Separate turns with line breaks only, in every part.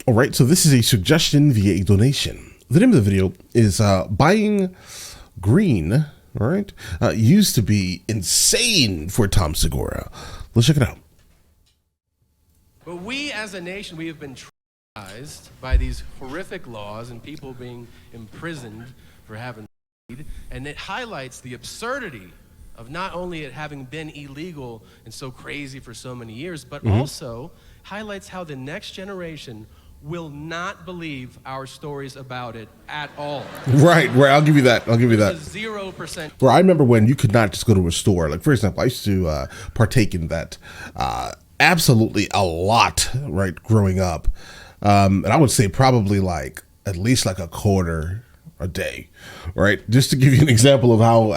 All right, so this is a suggestion via a donation. The name of the video is Buying Green, all right? Used to be insane for Tom Segura. Let's check it out.
But we as a nation, we have been traumatized by these horrific laws and people being imprisoned for having weed, and it highlights the absurdity of not only it having been illegal and so crazy for so many years, but also highlights how the next generation will not believe our stories about it at all.
Right. I'll give you that.
0%.
Where I remember when you could not just go to a store. Like, for example, I used to partake in that absolutely a lot, right, growing up. And I would say probably like at least like a quarter a day, right? Just to give you an example of how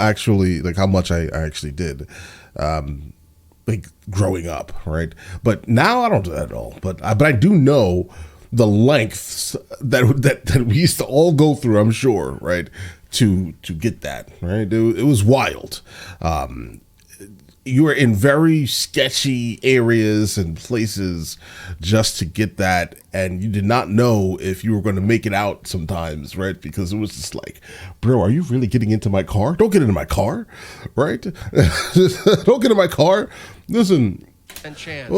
much I actually did. Like growing up, right? But now I don't do that at all. But I do know the lengths that we used to all go through, I'm sure, right, to get that, right? It was wild. You were in very sketchy areas and places just to get that, and you did not know if you were going to make it out sometimes, right? Because it was just like, bro, are you really getting into my car? Don't get into my car, right? Don't get in my car. Listen.
And chance,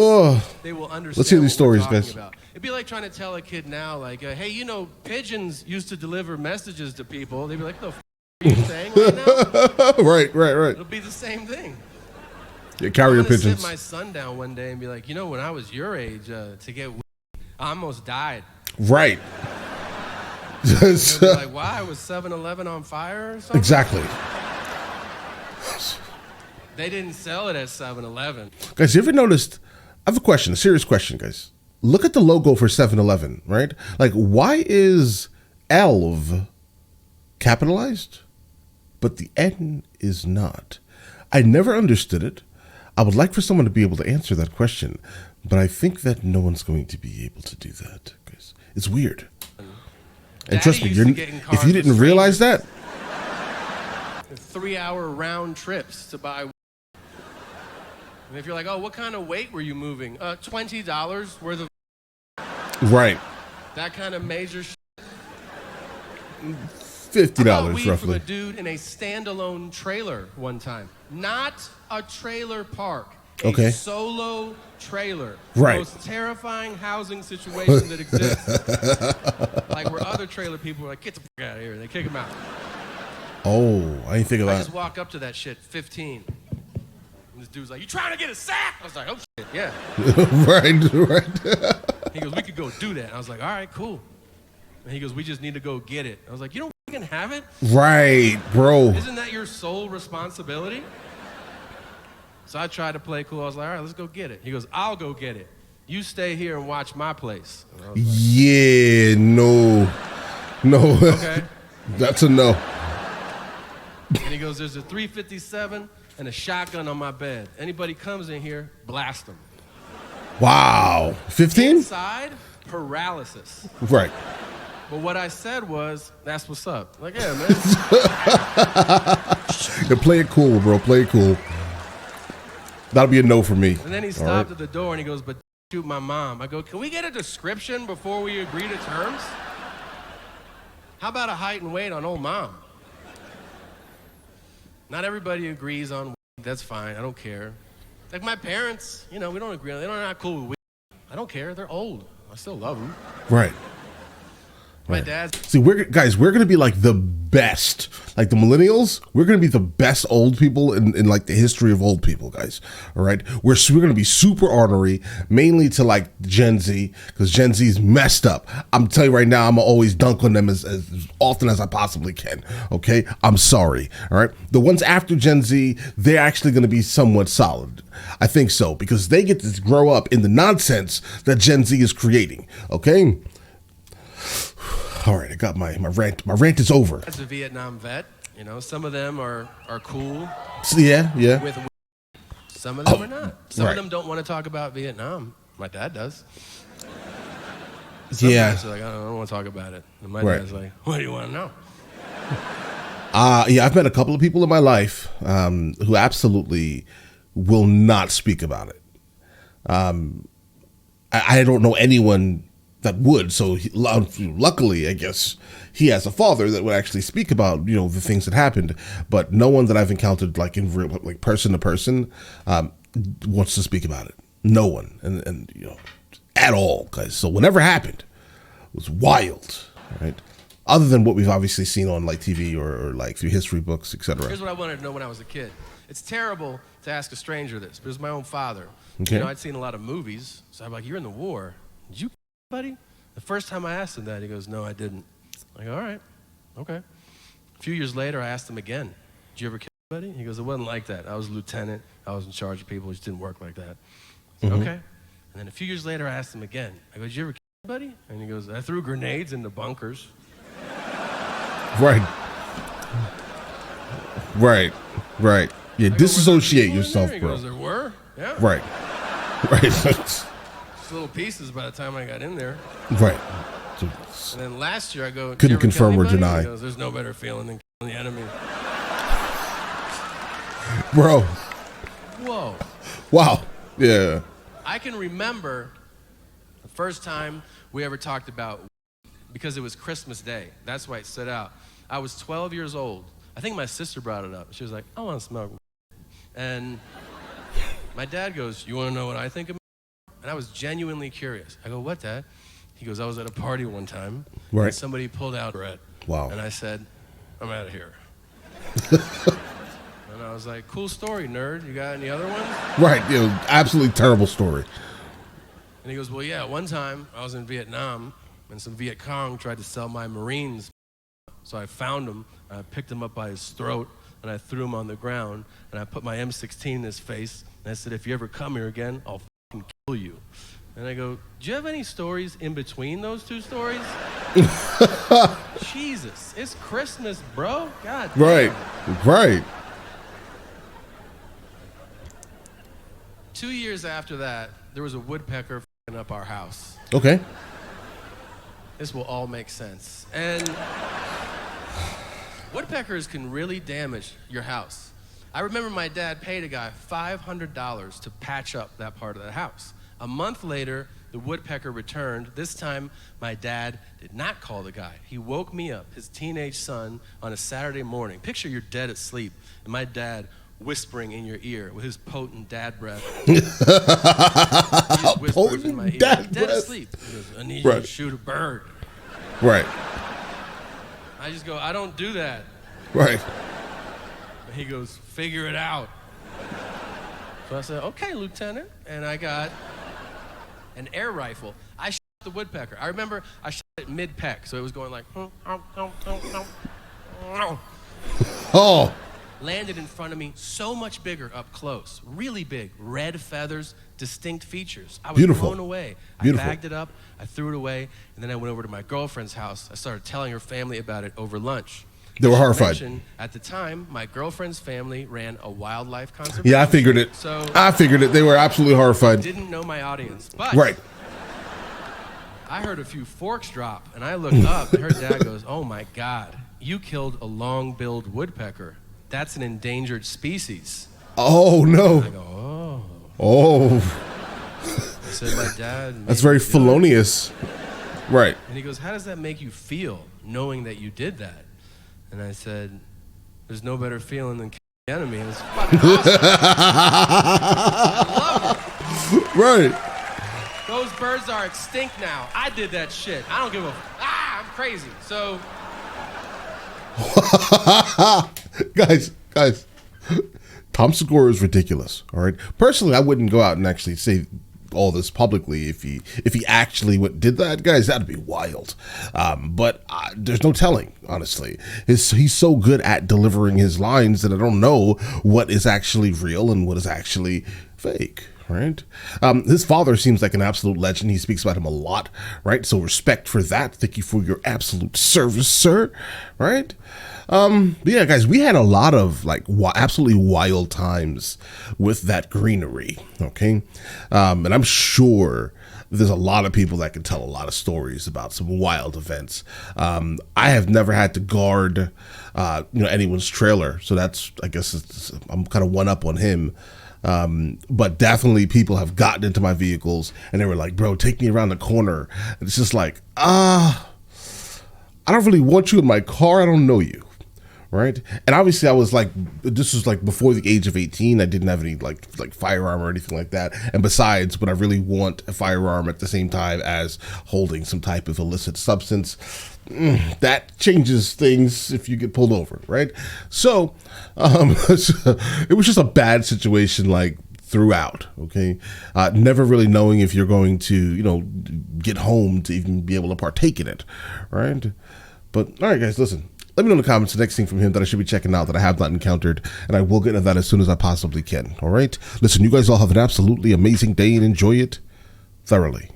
they will understand.
Let's hear these stories, guys.
About. It'd be like trying to tell a kid now, like, hey, you know, pigeons used to deliver messages to people. They'd be like, the f are you saying right now?
Right.
It'll be the same thing.
Yeah, carrier pigeons.
I'm gonna sit my son down one day and be like, you know, when I was your age, to get weed, I almost died.
Right.
He'll be like, why? Was 7-Eleven on fire or something?
Exactly.
They didn't sell it at 7-Eleven.
Guys, you ever noticed? I have a question, a serious question, guys. Look at the logo for 7-Eleven, right? Like, why is ELV capitalized, but the N is not? I never understood it. I would like for someone to be able to answer that question, but I think that no one's going to be able to do that, guys. It's weird. And trust me, if you didn't realize that,
3-hour round trips to buy. And if you're like, oh, what kind of weight were you moving? $20 worth of.
Right.
That kind of major shit.
$50 roughly.
From a dude in a standalone trailer one time. Not a trailer park. A solo trailer.
Right.
The most terrifying housing situation that exists. Like where other trailer people were like, get the fuck out of here. And they kick him out.
Oh, I didn't think about it.
I just walk up to that shit, 15. And this dude's like, you trying to get a sack? I was like, oh shit, yeah.
Right.
He goes, we could go do that. And I was like, all right, cool. And he goes, we just need to go get it. I was like, you don't fucking have it?
Right, bro.
Isn't that your sole responsibility? So I tried to play cool. I was like, all right, let's go get it. He goes, I'll go get it. You stay here and watch my place. Like,
yeah, no.
Okay.
That's a no.
And he goes, there's a 357 and a shotgun on my bed. Anybody comes in here, blast them.
Wow. 15?
Inside, paralysis.
Right.
But what I said was, that's what's up. Like, yeah, man.
Yeah, play it cool, bro. Play it cool. That'll be a no for me.
And then he stopped at the door and he goes, but shoot my mom. I go, can we get a description before we agree to terms? How about a height and weight on old mom? Not everybody agrees on weight. That's fine. I don't care. Like my parents, you know, we don't agree on it. They're not cool with weight. I don't care. They're old. I still love them.
Right.
My dad's.
See, we're going to be like the best, like the millennials. We're going to be the best old people in like the history of old people, guys. All right. We're going to be super ornery, mainly to like Gen Z, because Gen Z's messed up. I'm telling you right now, I'm going to always dunk on them as often as I possibly can. Okay. I'm sorry. All right. The ones after Gen Z, they're actually going to be somewhat solid. I think so, because they get to grow up in the nonsense that Gen Z is creating. Okay. All right, I got my rant. My rant is over.
As a Vietnam vet, you know, some of them are cool.
So, yeah.
With some of them are not. Some of them don't want to talk about Vietnam. My dad does. Some guys are like, I don't want to talk about it. And my dad's like, what do you want to know?
Yeah, I've met a couple of people in my life who absolutely will not speak about it. I don't know anyone that would. So luckily, I guess he has a father that would actually speak about the things that happened. But no one that I've encountered like in real, like person to person wants to speak about it. No one, and at all, guys. So whatever happened was wild, right? Other than what we've obviously seen on like TV or like through history books, etc.
Here's what I wanted to know when I was a kid. It's terrible to ask a stranger this, but it was my own father.
Okay.
I'd seen a lot of movies, so I'm like, "You're in the war. Did you, buddy?" The first time I asked him that, he goes, "No, I didn't." I'm like, all right, okay. A few years later, I asked him again, "Did you ever kill anybody?" He goes, "It wasn't like that. I was a lieutenant. I was in charge of people. It just didn't work like that." I said, okay. And then a few years later, I asked him again. I go, "Did you ever kill anybody?" And he goes, "I threw grenades into bunkers."
Right. Yeah, disassociate yourself,
he
bro.
goes, "There were? Yeah."
Right.
Just little pieces by the time I got in there.
Right.
And then last year I go,
Couldn't confirm or deny.
He goes, "There's no better feeling than killing the enemy."
Bro.
Whoa.
Wow. Yeah.
I can remember the first time we ever talked about, because it was Christmas Day. That's why it stood out. I was 12 years old. I think my sister brought it up. She was like, "I want to smoke." And my dad goes, "You want to know what I think of?" And I was genuinely curious. I go, "What, Dad?" He goes, "I was at a party one time,
right,
and somebody pulled out red."
Wow.
And I said, "I'm out of here." And I was like, "Cool story, nerd. You got any other ones?"
Right, absolutely terrible story.
And he goes, "Well, yeah, one time I was in Vietnam, and some Viet Cong tried to sell my Marines. So I found him, I picked him up by his throat, and I threw him on the ground, and I put my M16 in his face, and I said, 'If you ever come here again, I'll fucking kill you.'" And I go, "Do you have any stories in between those two stories?" Jesus, it's Christmas, bro. God damn.
Right.
2 years after that, there was a woodpecker fucking up our house.
Okay.
This will all make sense. And woodpeckers can really damage your house. I remember my dad paid a guy $500 to patch up that part of the house. A month later, the woodpecker returned. This time, my dad did not call the guy. He woke me up, his teenage son, on a Saturday morning. Picture you're dead asleep, and my dad whispering in your ear with his potent dad breath. He just whispers in my ear.
Dad
Dead
breath.
asleep. He goes, "I need you to shoot a bird."
Right.
I just go, "I don't do that."
Right.
And he goes, "Figure it out." So I said, "Okay, Lieutenant." And I got an air rifle. I shot the woodpecker. I remember I shot it mid-peck, so it was going like,
Oh.
landed in front of me, so much bigger up close, really big, red feathers, distinct features. I was blown away. I bagged it up, I threw it away, and then I went over to my girlfriend's house. I started telling her family about it over lunch.
They were horrified.
At the time, my girlfriend's family ran a wildlife conservation.
Yeah, I figured it.
So
I figured it. They were absolutely horrified.
Didn't know my audience, but
right.
I heard a few forks drop, and I looked up, and her dad goes, "Oh my God, you killed a long-billed woodpecker. That's an endangered species."
Oh no.
I go, "Oh."
Oh.
I said, "My dad."
That's very felonious. Right.
And he goes, "How does that make you feel, knowing that you did that?" And I said, "There's no better feeling than killing the enemy." And it's fucking awesome. I love it.
Right.
Those birds are extinct now. I did that shit. I don't give a. I'm crazy. So.
guys, Tom Segura is ridiculous. All right. Personally, I wouldn't go out and actually say all this publicly if he actually did that. Guys, that'd be wild. But there's no telling, honestly. He's so good at delivering his lines that I don't know what is actually real and what is actually fake. Right. His father seems like an absolute legend. He speaks about him a lot. Right. So respect for that. Thank you for your absolute service, sir. Right. But yeah, guys, we had a lot of like absolutely wild times with that greenery. Okay. And I'm sure there's a lot of people that can tell a lot of stories about some wild events. I have never had to guard, anyone's trailer. So that's, I guess I'm kind of one up on him. But definitely people have gotten into my vehicles and they were like, bro, take me around the corner. And it's just like, I don't really want you in my car. I don't know you. Right. And obviously I was like, this was like before the age of 18. I didn't have any like firearm or anything like that. And besides, would I really want a firearm at the same time as holding some type of illicit substance? That changes things if you get pulled over. Right. So it was just a bad situation like throughout. OK, never really knowing if you're going to, get home to even be able to partake in it. Right. But all right, guys, listen. Let me know in the comments the next thing from him that I should be checking out that I have not encountered, and I will get into that as soon as I possibly can. All right? Listen, you guys all have an absolutely amazing day and enjoy it thoroughly.